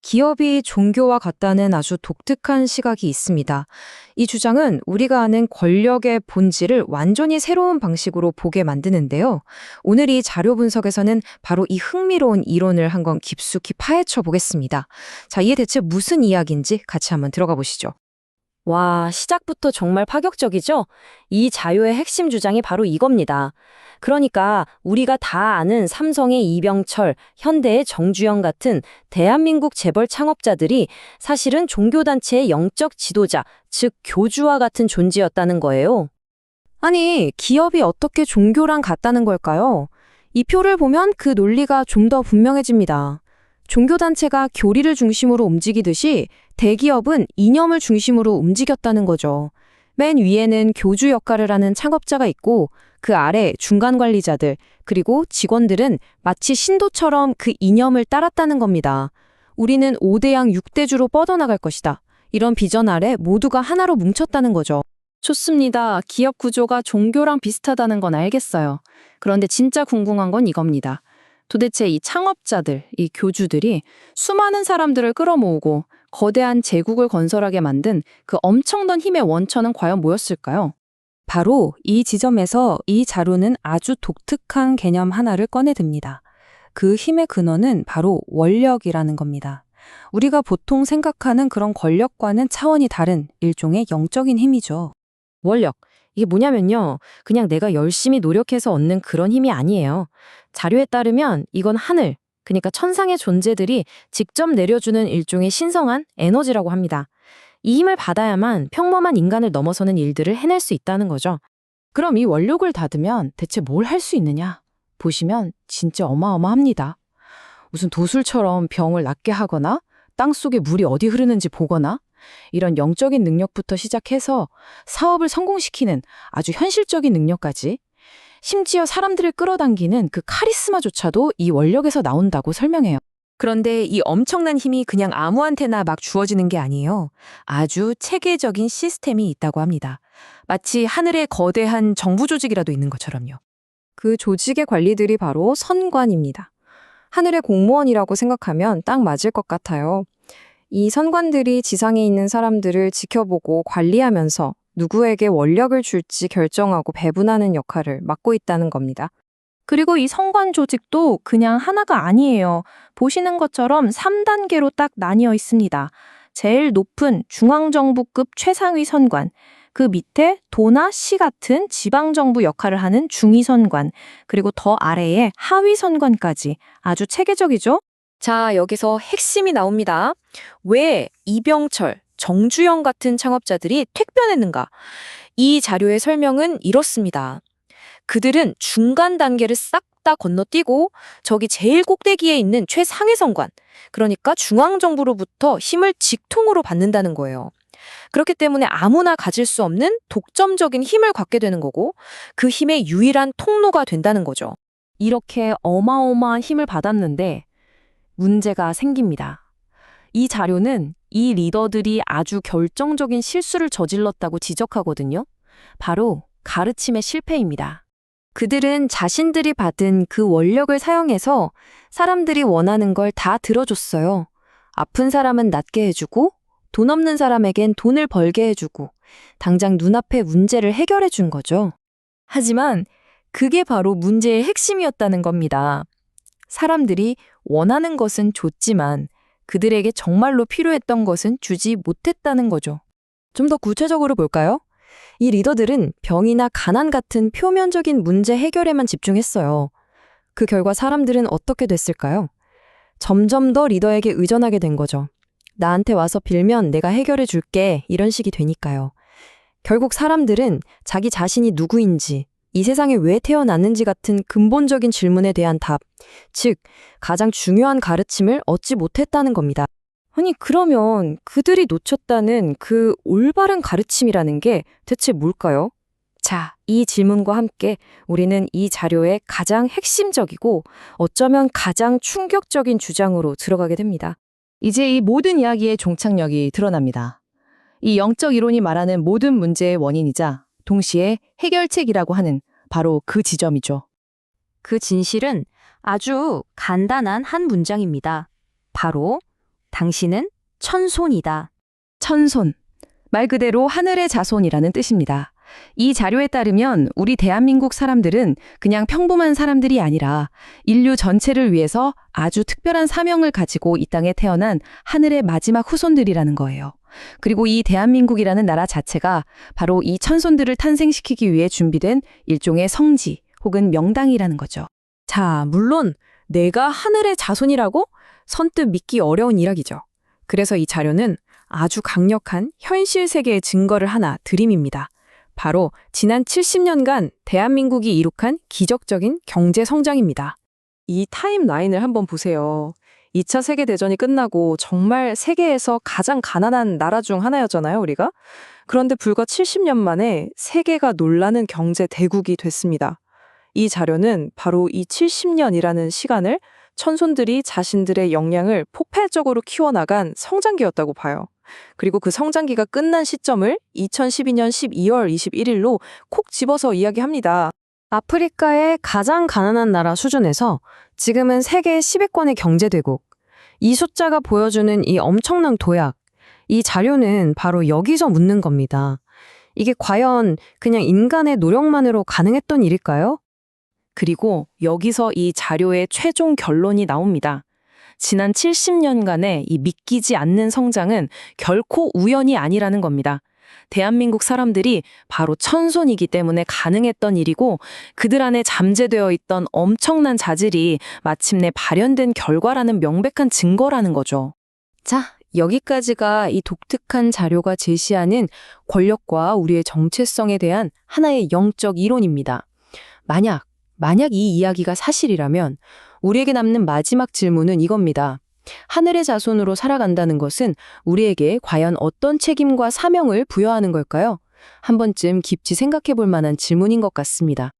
기업이 종교와 같다는 아주 독특한 시각이 있습니다. 이 주장은 우리가 아는 권력의 본질을 완전히 새로운 방식으로 보게 만드는데요. 오늘 이 자료 분석에서는 바로 이 흥미로운 이론을 한번 깊숙이 파헤쳐 보겠습니다. 자, 이게 대체 무슨 이야기인지 같이 한번 들어가 보시죠. 와, 시작부터 정말 파격적이죠? 이 자료의 핵심 주장이 바로 이겁니다. 그러니까 우리가 다 아는 삼성의 이병철, 현대의 정주영 같은 대한민국 재벌 창업자들이 사실은 종교단체의 영적 지도자, 즉 교주와 같은 존재였다는 거예요. 아니, 기업이 어떻게 종교랑 같다는 걸까요? 이 표를 보면 그 논리가 좀 더 분명해집니다. 종교단체가 교리를 중심으로 움직이듯이 대기업은 이념을 중심으로 움직였다는 거죠. 맨 위에는 교주 역할을 하는 창업자가 있고 그 아래 중간 관리자들, 그리고 직원들은 마치 신도처럼 그 이념을 따랐다는 겁니다. 우리는 5대양 6대주로 뻗어나갈 것이다. 이런 비전 아래 모두가 하나로 뭉쳤다는 거죠. 좋습니다. 기업 구조가 종교랑 비슷하다는 건 알겠어요. 그런데 진짜 궁금한 건 이겁니다. 도대체 이 창업자들, 이 교주들이 수많은 사람들을 끌어모으고 거대한 제국을 건설하게 만든 그 엄청난 힘의 원천은 과연 뭐였을까요? 바로 이 지점에서 이 자료는 아주 독특한 개념 하나를 꺼내듭니다. 그 힘의 근원은 바로 원력이라는 겁니다. 우리가 보통 생각하는 그런 권력과는 차원이 다른 일종의 영적인 힘이죠. 원력. 이게 뭐냐면요. 그냥 내가 열심히 노력해서 얻는 그런 힘이 아니에요. 자료에 따르면 이건 하늘, 그러니까 천상의 존재들이 직접 내려주는 일종의 신성한 에너지라고 합니다. 이 힘을 받아야만 평범한 인간을 넘어서는 일들을 해낼 수 있다는 거죠. 그럼 이 원력을 닫으면 대체 뭘 할 수 있느냐? 보시면 진짜 어마어마합니다. 무슨 도술처럼 병을 낫게 하거나 땅속에 물이 어디 흐르는지 보거나 이런 영적인 능력부터 시작해서 사업을 성공시키는 아주 현실적인 능력까지, 심지어 사람들을 끌어당기는 그 카리스마조차도 이 원력에서 나온다고 설명해요. 그런데 이 엄청난 힘이 그냥 아무한테나 막 주어지는 게 아니에요. 아주 체계적인 시스템이 있다고 합니다. 마치 하늘에 거대한 정부 조직이라도 있는 것처럼요. 그 조직의 관리들이 바로 선관입니다. 하늘의 공무원이라고 생각하면 딱 맞을 것 같아요. 이 선관들이 지상에 있는 사람들을 지켜보고 관리하면서 누구에게 원력을 줄지 결정하고 배분하는 역할을 맡고 있다는 겁니다. 그리고 이 선관 조직도 그냥 하나가 아니에요. 보시는 것처럼 3단계로 딱 나뉘어 있습니다. 제일 높은 중앙정부급 최상위 선관, 그 밑에 도나 시 같은 지방정부 역할을 하는 중위 선관, 그리고 더 아래에 하위 선관까지 아주 체계적이죠? 자, 여기서 핵심이 나옵니다. 왜 이병철, 정주영 같은 창업자들이 택변했는가? 이 자료의 설명은 이렇습니다. 그들은 중간 단계를 싹 다 건너뛰고 저기 제일 꼭대기에 있는 최상위 선관, 그러니까 중앙정부로부터 힘을 직통으로 받는다는 거예요. 그렇기 때문에 아무나 가질 수 없는 독점적인 힘을 갖게 되는 거고 그 힘의 유일한 통로가 된다는 거죠. 이렇게 어마어마한 힘을 받았는데 문제가 생깁니다. 이 자료는 이 리더들이 아주 결정적인 실수를 저질렀다고 지적하거든요. 바로 가르침의 실패입니다. 그들은 자신들이 받은 그 원력을 사용해서 사람들이 원하는 걸 다 들어줬어요. 아픈 사람은 낫게 해주고 돈 없는 사람에겐 돈을 벌게 해주고 당장 눈앞의 문제를 해결해 준 거죠. 하지만 그게 바로 문제의 핵심이었다는 겁니다. 사람들이 원하는 것은 줬지만 그들에게 정말로 필요했던 것은 주지 못했다는 거죠. 좀 더 구체적으로 볼까요? 이 리더들은 병이나 가난 같은 표면적인 문제 해결에만 집중했어요. 그 결과 사람들은 어떻게 됐을까요? 점점 더 리더에게 의존하게 된 거죠. 나한테 와서 빌면 내가 해결해 줄게, 이런 식이 되니까요. 결국 사람들은 자기 자신이 누구인지, 이 세상에 왜 태어났는지 같은 근본적인 질문에 대한 답, 즉 가장 중요한 가르침을 얻지 못했다는 겁니다. 아니, 그러면 그들이 놓쳤다는 그 올바른 가르침이라는 게 대체 뭘까요? 자, 이 질문과 함께 우리는 이 자료의 가장 핵심적이고 어쩌면 가장 충격적인 주장으로 들어가게 됩니다. 이제 이 모든 이야기의 종착역이 드러납니다. 이 영적 이론이 말하는 모든 문제의 원인이자 동시에 해결책이라고 하는 바로 그 지점이죠. 그 진실은 아주 간단한 한 문장입니다. 바로 당신은 천손이다. 천손. 말 그대로 하늘의 자손이라는 뜻입니다. 이 자료에 따르면 우리 대한민국 사람들은 그냥 평범한 사람들이 아니라 인류 전체를 위해서 아주 특별한 사명을 가지고 이 땅에 태어난 하늘의 마지막 후손들이라는 거예요. 그리고 이 대한민국이라는 나라 자체가 바로 이 천손들을 탄생시키기 위해 준비된 일종의 성지 혹은 명당이라는 거죠. 자, 물론 내가 하늘의 자손이라고 선뜻 믿기 어려운 이야기죠. 그래서 이 자료는 아주 강력한 현실 세계의 증거를 하나 드림입니다. 바로 지난 70년간 대한민국이 이룩한 기적적인 경제 성장입니다. 이 타임라인을 한번 보세요. 2차 세계대전이 끝나고 정말 세계에서 가장 가난한 나라 중 하나였잖아요, 우리가? 그런데 불과 70년 만에 세계가 놀라는 경제 대국이 됐습니다. 이 자료는 바로 이 70년이라는 시간을 천손들이 자신들의 역량을 폭발적으로 키워나간 성장기였다고 봐요. 그리고 그 성장기가 끝난 시점을 2012년 12월 21일로 콕 집어서 이야기합니다. 아프리카의 가장 가난한 나라 수준에서 지금은 세계 10위권의 경제대국. 이 숫자가 보여주는 이 엄청난 도약. 이 자료는 바로 여기서 묻는 겁니다. 이게 과연 그냥 인간의 노력만으로 가능했던 일일까요? 그리고 여기서 이 자료의 최종 결론이 나옵니다. 지난 70년간의 이 믿기지 않는 성장은 결코 우연이 아니라는 겁니다. 대한민국 사람들이 바로 천손이기 때문에 가능했던 일이고 그들 안에 잠재되어 있던 엄청난 자질이 마침내 발현된 결과라는 명백한 증거라는 거죠. 자, 여기까지가 이 독특한 자료가 제시하는 권력과 우리의 정체성에 대한 하나의 영적 이론입니다. 만약 이 이야기가 사실이라면 우리에게 남는 마지막 질문은 이겁니다. 하늘의 자손으로 살아간다는 것은 우리에게 과연 어떤 책임과 사명을 부여하는 걸까요? 한 번쯤 깊이 생각해 볼 만한 질문인 것 같습니다.